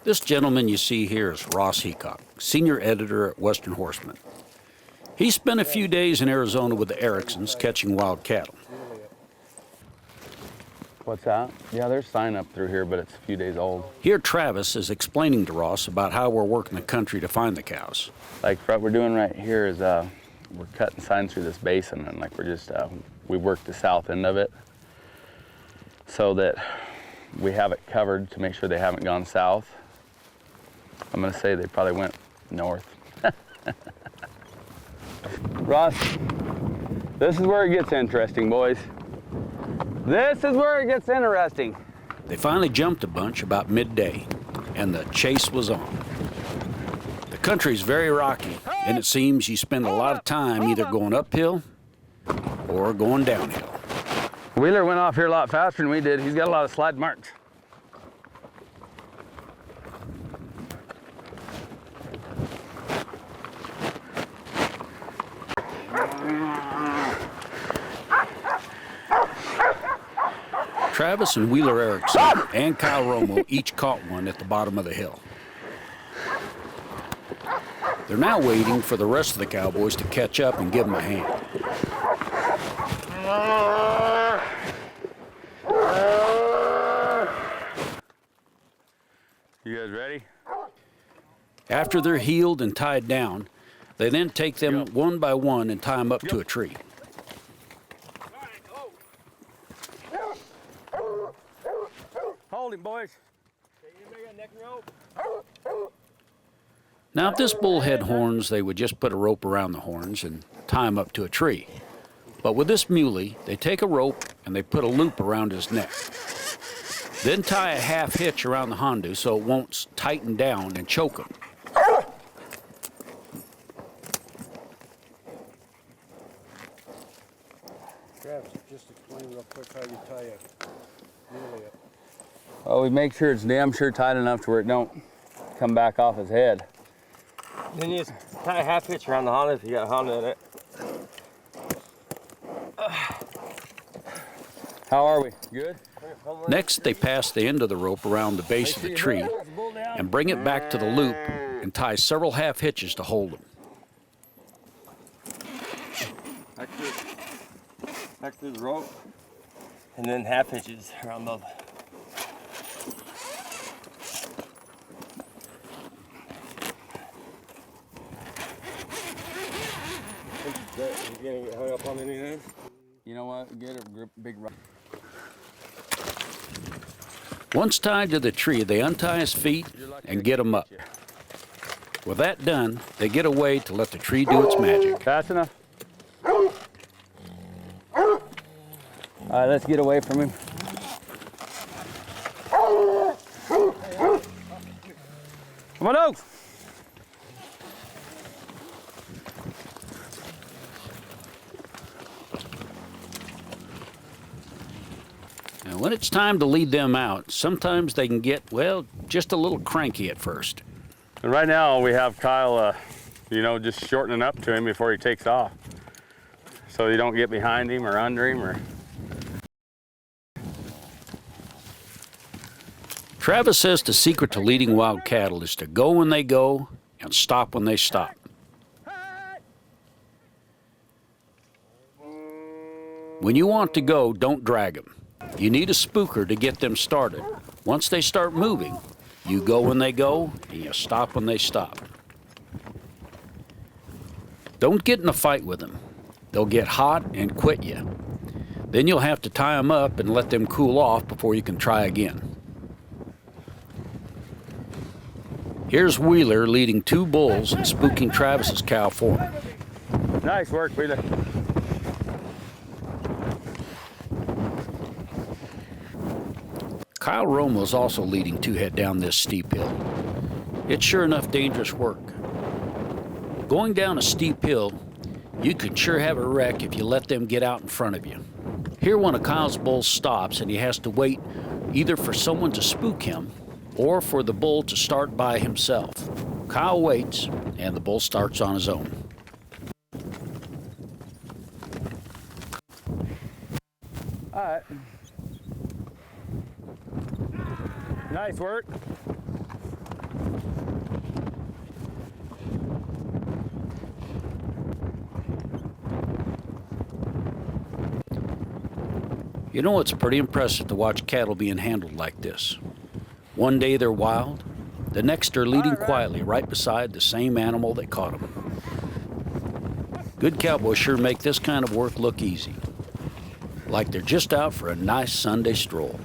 This gentleman you see here is Ross Heacock, senior editor at Western Horseman. He spent a few days in Arizona with the Ericssons catching wild cattle. What's that? Yeah, there's sign up through here, but it's a few days old. Here Travis is explaining to Ross about how we're working the country to find the cows. Like what we're doing right here is we're cutting signs through this basin, and like we're just, we work the south end of it so that we have it covered to make sure they haven't gone south. I'm gonna say they probably went north. Ross, this is where it gets interesting, boys. This is where it gets interesting. They finally jumped a bunch about midday, and the chase was on. The country's very rocky, and it seems you spend a lot of time either going uphill or going downhill. Wheeler went off here a lot faster than we did. He's got a lot of slide marks. Travis and Wheeler Ericsson and Kyle Romo each caught one at the bottom of the hill. They're now waiting for the rest of the cowboys to catch up and give them a hand. You guys ready? After they're healed and tied down, they then take them one by one and tie them up to a tree. Hold him, boys. Now, if this bull had horns, they would just put a rope around the horns and tie him up to a tree. But with this muley, they take a rope and they put a loop around his neck. Then tie a half hitch around the hondu so it won't tighten down and choke him. Travis, just explain real quick how you tie a muley up. Well, we make sure it's damn sure tight enough to where it don't come back off his head. Then you just tie a half hitch around the Honda if you got a Honda in it. How are we? Good? Next, they pass the end of the rope around the base of the tree and bring it back to the loop and tie several half hitches to hold them. Back through the rope, and then half hitches around both. You gonna get hung up on anything? You know what? Get a big rock. Once tied to the tree, they untie his feet and get him up. With that done, they get away to let the tree do its magic. Fast enough? All right, let's get away from him. Come on, dogs. Now, when it's time to lead them out, sometimes they can get, well, just a little cranky at first. And right now we have Kyle, just shortening up to him before he takes off, so you don't get behind him or under him or. Travis says the secret to leading wild cattle is to go when they go and stop when they stop. When you want to go, don't drag them. You need a spooker to get them started. Once they start moving, you go when they go and you stop when they stop. Don't get in a fight with them. They'll get hot and quit you. Then you'll have to tie them up and let them cool off before you can try again. Here's Wheeler leading two bulls and spooking Travis's cow for him. Nice work, Wheeler. Kyle Romo's also leading two head down this steep hill. It's sure enough dangerous work. Going down a steep hill, you can sure have a wreck if you let them get out in front of you. Here one of Kyle's bulls stops and he has to wait either for someone to spook him or for the bull to start by himself. Kyle waits, and the bull starts on his own. All right. Nice work. You know, it's pretty impressive to watch cattle being handled like this. One day they're wild, the next they're leading quietly right beside the same animal that caught them. Good cowboys sure make this kind of work look easy, like they're just out for a nice Sunday stroll.